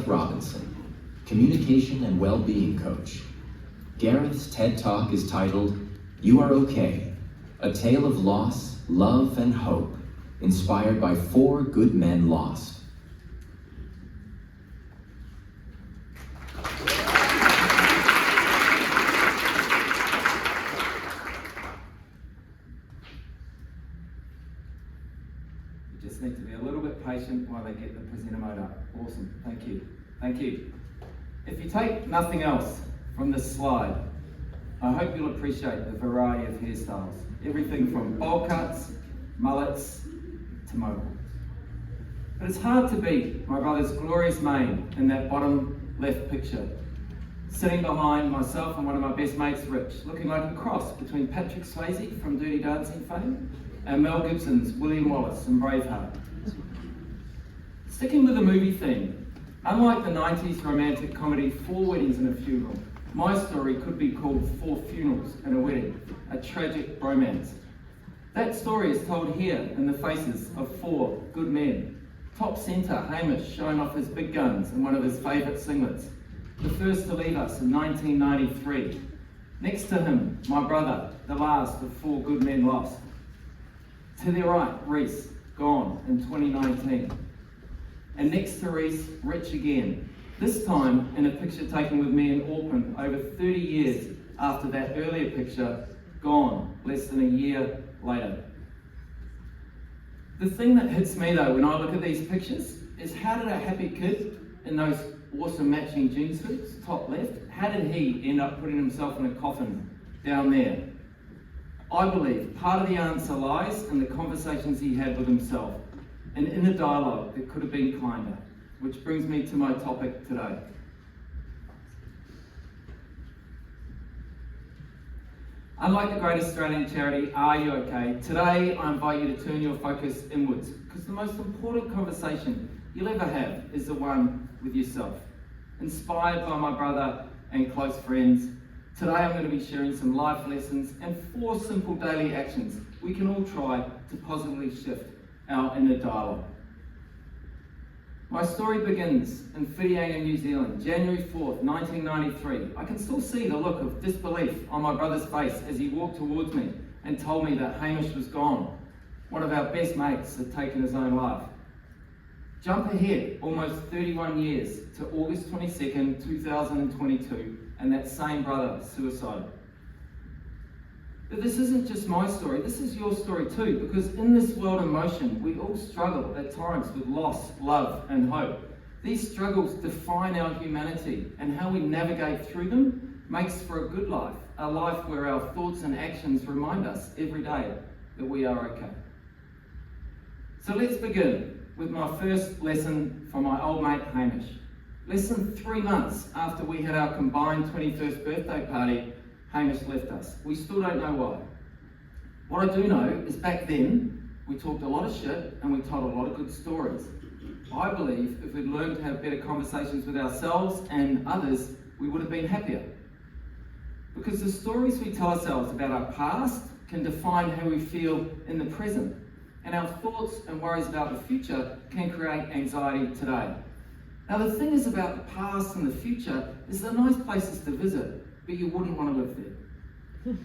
Gareth Robinson, communication and well-being coach. Gareth's TED Talk is titled, UROK, a tale of loss, love, and hope, inspired by 4 good men lost. You just need to be a little bit patient while they get the presenter mode up. Awesome, thank you. Thank you. If you take nothing else from this slide, I hope you'll appreciate the variety of hairstyles. Everything from bowl cuts, mullets, to mohawks. But it's hard to beat my brother's glorious mane in that bottom left picture, sitting behind myself and one of my best mates, Rich, looking like a cross between Patrick Swayze from Dirty Dancing fame and Mel Gibson's William Wallace from Braveheart. Sticking with the movie theme, unlike the 90s romantic comedy 4 Weddings and a Funeral, my story could be called 4 Funerals and a Wedding, a tragic romance. That story is told here in the faces of 4 good men. Top centre, Hamish, showing off his big guns in one of his favourite singlets, the first to leave us in 1993. Next to him, my brother, the last of 4 good men lost. To their right, Reese, gone in 2019. And next to Reese, Rich again, this time in a picture taken with me in Auckland over 30 years after that earlier picture, gone less than a year later. The thing that hits me though when I look at these pictures is, how did a happy kid in those awesome matching jean suits, top left, how did he end up putting himself in a coffin down there? I believe part of the answer lies in the conversations he had with himself, and in a dialogue that could have been kinder, which brings me to my topic today. Unlike the great Australian charity, Are You OK? Today I invite you to turn your focus inwards, because the most important conversation you'll ever have is the one with yourself. Inspired by my brother and close friends, today I'm going to be sharing some life lessons and 4 simple daily actions we can all try to positively shift our inner dialogue. My story begins in Whitianga, New Zealand, January 4th, 1993. I can still see the look of disbelief on my brother's face as he walked towards me and told me that Hamish was gone. One of our best mates had taken his own life. Jump ahead almost 31 years to August 22nd, 2022, and that same brother suicided. But this isn't just my story, this is your story too, because in this world in motion, we all struggle at times with loss, love, and hope. These struggles define our humanity, and how we navigate through them makes for a good life, a life where our thoughts and actions remind us every day that we are okay. So let's begin with my first lesson from my old mate Hamish. Less than 3 months after we had our combined 21st birthday party, Hamish left us. We still don't know why. What I do know is back then, we talked a lot of shit and we told a lot of good stories. I believe if we'd learned to have better conversations with ourselves and others, we would have been happier. Because the stories we tell ourselves about our past can define how we feel in the present. And our thoughts and worries about the future can create anxiety today. Now the thing is about the past and the future is they're nice places to visit, but you wouldn't want to live there.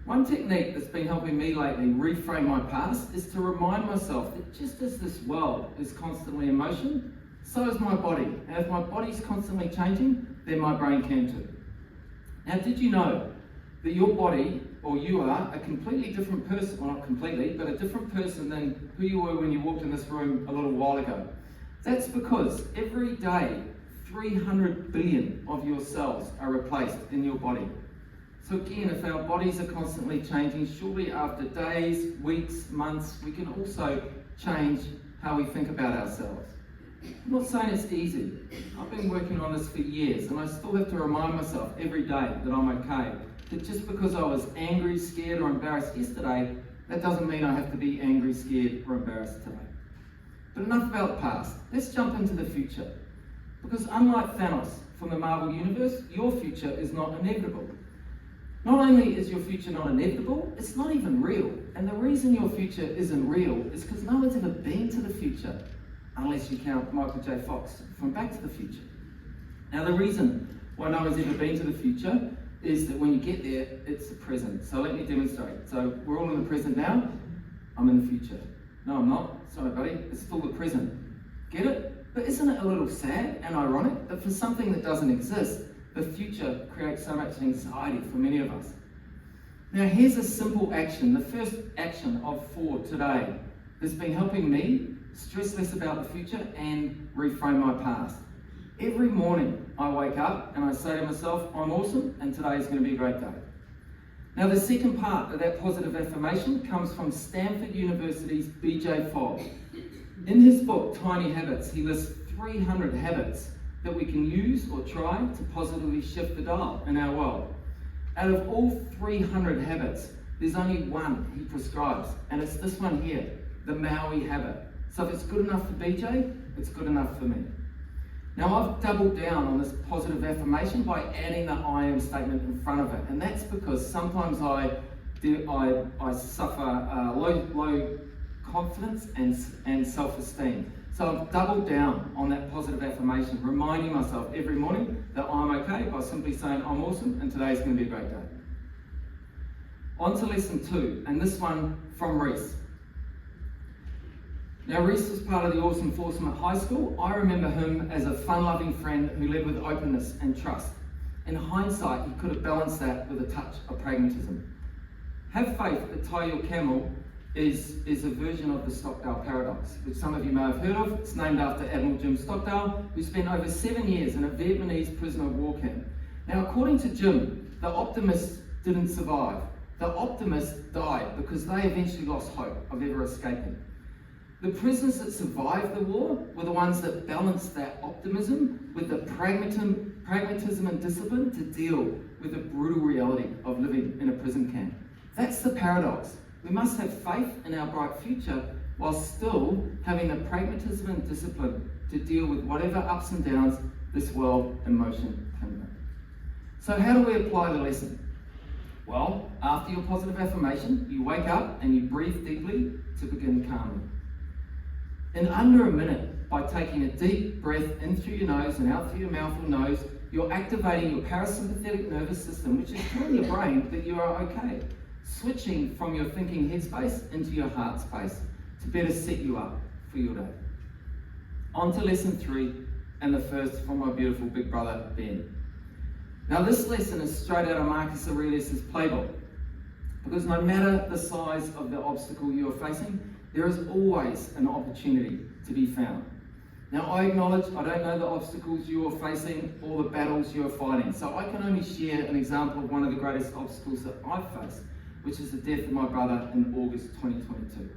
One technique that's been helping me lately reframe my past is to remind myself that just as this world is constantly in motion, so is my body. And if my body's constantly changing, then my brain can too. Now, did you know that your body, or you are, a completely different person, well not completely, but a different person than who you were when you walked in this room a little while ago? That's because every day, 300 billion of your cells are replaced in your body. So again, if our bodies are constantly changing, surely after days, weeks, months, we can also change how we think about ourselves. I'm not saying it's easy. I've been working on this for years, and I still have to remind myself every day that I'm okay. That just because I was angry, scared, or embarrassed yesterday, that doesn't mean I have to be angry, scared, or embarrassed today. But enough about the past. Let's jump into the future. Because unlike Thanos from the Marvel Universe, your future is not inevitable. Not only is your future not inevitable, it's not even real. And the reason your future isn't real is because no one's ever been to the future, unless you count Michael J. Fox from Back to the Future. Now, the reason why no one's ever been to the future is that when you get there, it's the present. So let me demonstrate. So we're all in the present now. I'm in the future. No, I'm not. Sorry, buddy. It's still the present. Get it? But isn't it a little sad and ironic that for something that doesn't exist, the future creates so much anxiety for many of us? Now, here's a simple action. The first action of 4 today has been helping me stress less about the future and reframe my past. Every morning I wake up and I say to myself, I'm awesome and today is going to be a great day. Now, the second part of that positive affirmation comes from Stanford University's B.J. Fogg. In his book, Tiny Habits, he lists 300 habits that we can use or try to positively shift the dial in our world. Out of all 300 habits, there's only one he prescribes, and it's this one here, the Maui habit. So if it's good enough for BJ, it's good enough for me. Now, I've doubled down on this positive affirmation by adding the I am statement in front of it, and that's because sometimes I suffer low confidence and self-esteem. So I've doubled down on that positive affirmation, reminding myself every morning that I'm okay by simply saying I'm awesome and today's going to be a great day. On to lesson 2, and this one from Reese. Now, Reese was part of the Awesome Foursome at high school. I remember him as a fun-loving friend who led with openness and trust. In hindsight, he could have balanced that with a touch of pragmatism. Have faith that tie your camel is a version of the Stockdale paradox, which some of you may have heard of. It's named after Admiral Jim Stockdale, who spent over 7 years in a Vietnamese prisoner of war camp. Now, according to Jim, the optimists didn't survive. The optimists died because they eventually lost hope of ever escaping. The prisoners that survived the war were the ones that balanced that optimism with the pragmatism and discipline to deal with the brutal reality of living in a prison camp. That's the paradox. We must have faith in our bright future while still having the pragmatism and discipline to deal with whatever ups and downs this world in motion can bring. So how do we apply the lesson? Well, after your positive affirmation, you wake up and you breathe deeply to begin calmly. In under a minute, by taking a deep breath in through your nose and out through your mouth or nose, you're activating your parasympathetic nervous system, which is telling your brain that you are okay, switching from your thinking headspace into your heart space to better set you up for your day. On to lesson 3, and the first from my beautiful big brother, Ben. Now, this lesson is straight out of Marcus Aurelius' playbook, because no matter the size of the obstacle you are facing, there is always an opportunity to be found. Now, I acknowledge I don't know the obstacles you are facing or the battles you are fighting, so I can only share an example of one of the greatest obstacles that I've faced, which is the death of my brother in August 2022.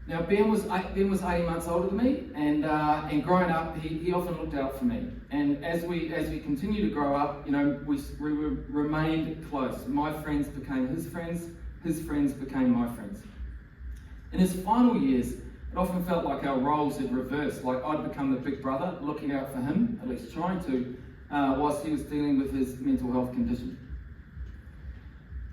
Now, Ben was 18 months older than me, and growing up, he often looked out for me. And as we continue to grow up, you know, we remained close. My friends became his friends became my friends. In his final years, it often felt like our roles had reversed, like I'd become the big brother, looking out for him, at least trying to, whilst he was dealing with his mental health condition.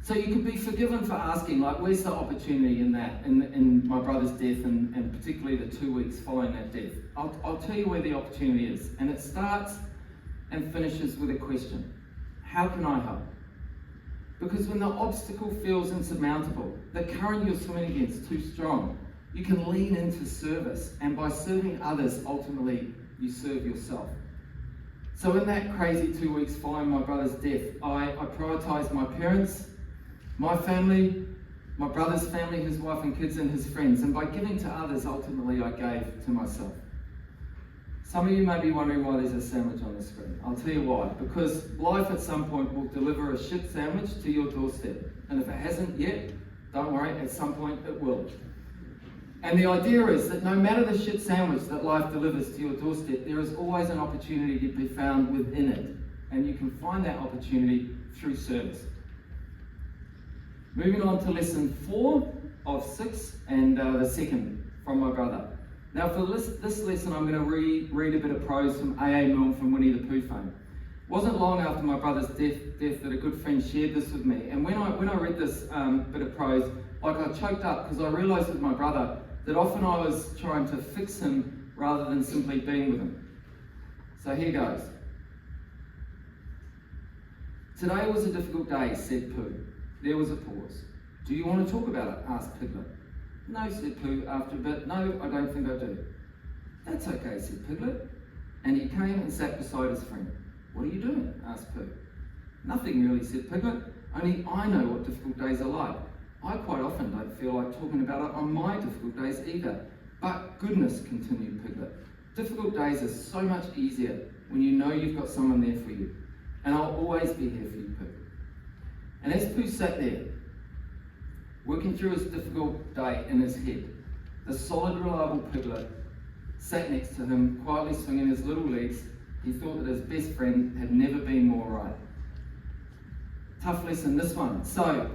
So you could be forgiven for asking, like, where's the opportunity in that, in my brother's death, and particularly the 2 weeks following that death? I'll tell you where the opportunity is, and it starts and finishes with a question. How can I help? Because when the obstacle feels insurmountable, the current you're swimming against too strong, you can lean into service, and by serving others, ultimately, you serve yourself. So in that crazy 2 weeks following my brother's death, I prioritised my parents, my family, my brother's family, his wife and kids, and his friends, and by giving to others, ultimately, I gave to myself. Some of you may be wondering why there's a sandwich on the screen. I'll tell you why. Because life at some point will deliver a shit sandwich to your doorstep. And if it hasn't yet, don't worry, at some point it will. And the idea is that no matter the shit sandwich that life delivers to your doorstep, there is always an opportunity to be found within it. And you can find that opportunity through service. Moving on to lesson 4 of 6, and the second from my brother. Now, for this lesson, I'm going to read a bit of prose from A.A. Milne from Winnie the Pooh fame. It wasn't long after my brother's death that a good friend shared this with me. And when I read this bit of prose, like I choked up because I realised with my brother that often I was trying to fix him rather than simply being with him. So here goes. Today was a difficult day, said Pooh. There was a pause. Do you want to talk about it? Asked Piglet. No, said Pooh after a bit. No, I don't think I do. That's okay, said Piglet. And he came and sat beside his friend. What are you doing? Asked Pooh. Nothing really, said Piglet. Only I know what difficult days are like. I quite often don't feel like talking about it on my difficult days either. But goodness, continued Piglet, difficult days are so much easier when you know you've got someone there for you. And I'll always be here for you, Pooh. And as Pooh sat there, working through his difficult day in his head, the solid, reliable Piglet sat next to him, quietly swinging his little legs. He thought that his best friend had never been more right. Tough lesson, this one.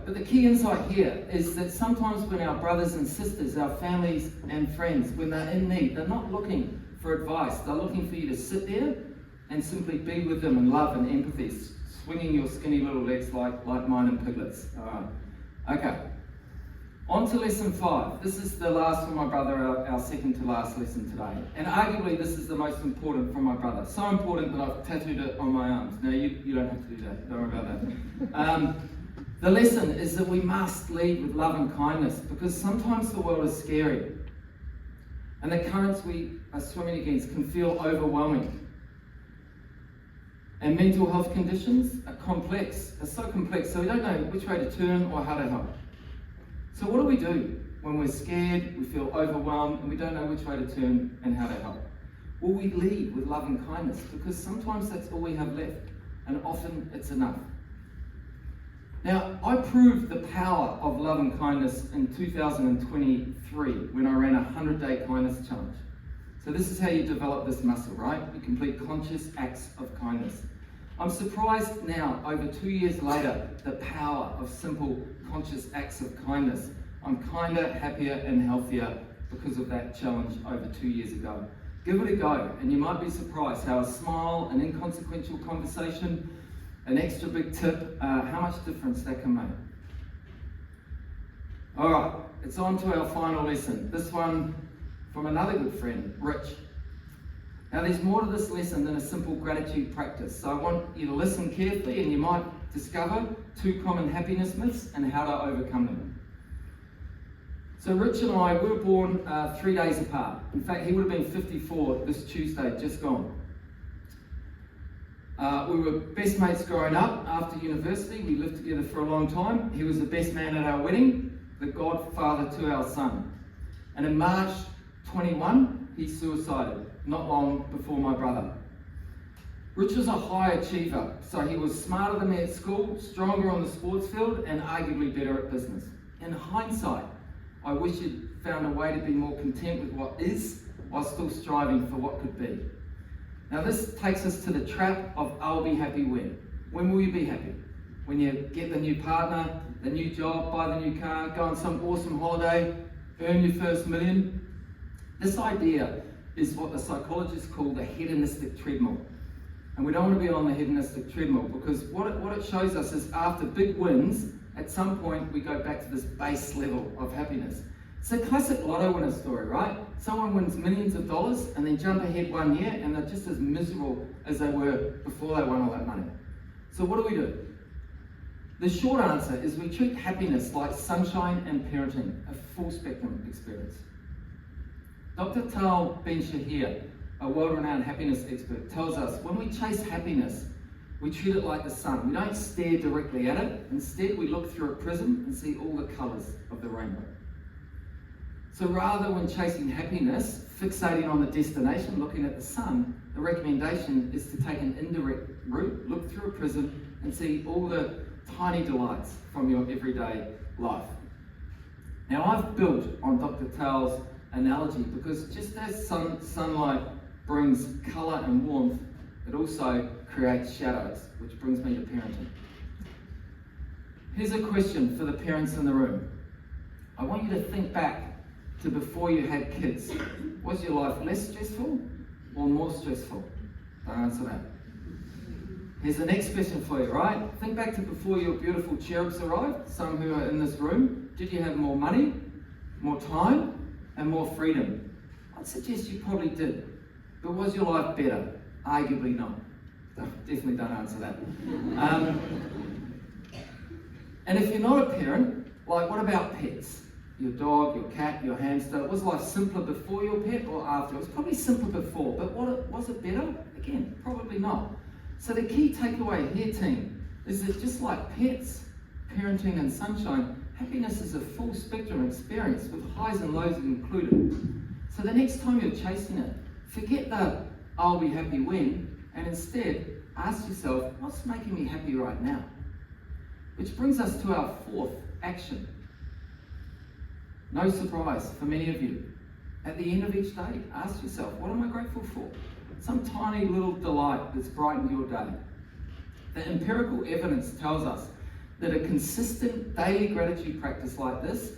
But the key insight here is that sometimes when our brothers and sisters, our families and friends, when they're in need, they're not looking for advice. They're looking for you to sit there and simply be with them in love and empathy, swinging your skinny little legs like mine and Piglet's. All right. Okay. On to lesson 5. This is the last from my brother, our second to last lesson today. And arguably this is the most important from my brother. So important that I've tattooed it on my arms. Now you don't have to do that, don't worry about that. The lesson is that we must lead with love and kindness, because sometimes the world is scary. And the currents we are swimming against can feel overwhelming. And mental health conditions are so complex, so we don't know which way to turn or how to help. So what do we do when we're scared, we feel overwhelmed, and we don't know which way to turn and how to help? Well, we lead with love and kindness, because sometimes that's all we have left, and often it's enough. Now, I proved the power of love and kindness in 2023 when I ran a 100-day kindness challenge. So this is how you develop this muscle, right? You complete conscious acts of kindness. I'm surprised now, over 2 years later, the power of simple, conscious acts of kindness. I'm kinder, happier, and healthier because of that challenge over 2 years ago. Give it a go, and you might be surprised how a smile, an inconsequential conversation, an extra big tip, how much difference that can make. All right, it's on to our final lesson. This one from another good friend, Rich. Now, there's more to this lesson than a simple gratitude practice, so I want you to listen carefully, and you might discover 2 common happiness myths and how to overcome them. So Rich and I, we were born 3 days apart. In fact, he would have been 54 this Tuesday, just gone. We were best mates growing up. After university, we lived together for a long time. He was the best man at our wedding, the godfather to our son. And in March 21, he suicided, not long before my brother. Rich was a high achiever, so he was smarter than me at school, stronger on the sports field, and arguably better at business. In hindsight, I wish he'd found a way to be more content with what is, while still striving for what could be. Now this takes us to the trap of I'll be happy when. When will you be happy? When you get the new partner, the new job, buy the new car, go on some awesome holiday, earn your first million? This idea is what the psychologists call the hedonistic treadmill. And we don't want to be on the hedonistic treadmill, because what it shows us is after big wins, at some point we go back to this base level of happiness. It's a classic lotto winner story, right? Someone wins millions of dollars and then jump ahead 1 year and they're just as miserable as they were before they won all that money. So what do? The short answer is we treat happiness like sunshine and parenting, a full spectrum experience. Dr. Tal Ben-Shahir, a world-renowned happiness expert, tells us when we chase happiness, we treat it like the sun. We don't stare directly at it. Instead, we look through a prism and see all the colours of the rainbow. So rather when chasing happiness, fixating on the destination, looking at the sun, the recommendation is to take an indirect route, look through a prism and see all the tiny delights from your everyday life. Now I've built on Dr. Tal's analogy because just as sunlight brings colour and warmth, it also creates shadows, which brings me to parenting. Here's a question for the parents in the room. I want you to think back to before you had kids. Was your life less stressful or more stressful? Don't answer that. Here's the next question for you, right? Think back to before your beautiful cherubs arrived, some who are in this room. Did you have more money, more time, and more freedom? I'd suggest you probably did. But was your life better? Arguably not. Definitely don't answer that. And if you're not a parent, like what about pets? Your dog, your cat, your hamster. Was life simpler before your pet or after? It was probably simpler before, but was it better? Again, probably not. So the key takeaway here, team, is that just like pets, parenting and sunshine, happiness is a full spectrum experience with highs and lows included. So the next time you're chasing it, forget the I'll be happy when, and instead ask yourself, what's making me happy right now? Which brings us to our fourth action. No surprise for many of you. At the end of each day, ask yourself, what am I grateful for? Some tiny little delight that's brightened your day. The empirical evidence tells us that a consistent daily gratitude practice like this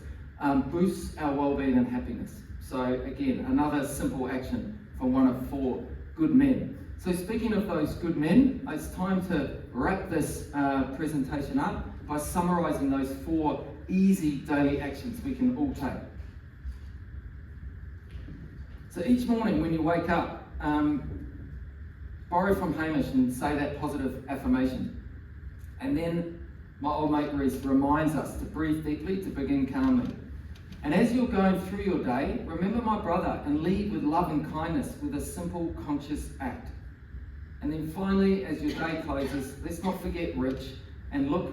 boosts our well-being and happiness. So again, another simple action from one of 4 good men. So speaking of those good men, it's time to wrap this presentation up by summarizing those 4 easy daily actions we can all take. So each morning when you wake up, borrow from Hamish and say that positive affirmation. And then my old mate Reese reminds us to breathe deeply to begin calmly. And as you're going through your day, remember my brother and lead with love and kindness with a simple conscious act. And then finally, as your day closes, let's not forget Rich and look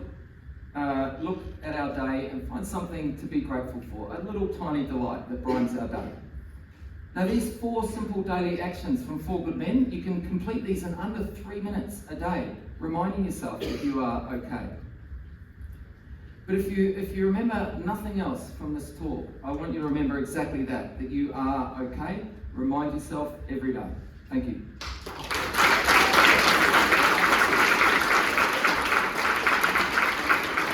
at our day and find something to be grateful for, a little tiny delight that brightens our day. Now these 4 simple daily actions from 4 good men, you can complete these in under 3 minutes a day, reminding yourself that you are okay. But if you remember nothing else from this talk, I want you to remember exactly that you are okay. Remind yourself every day. Thank you.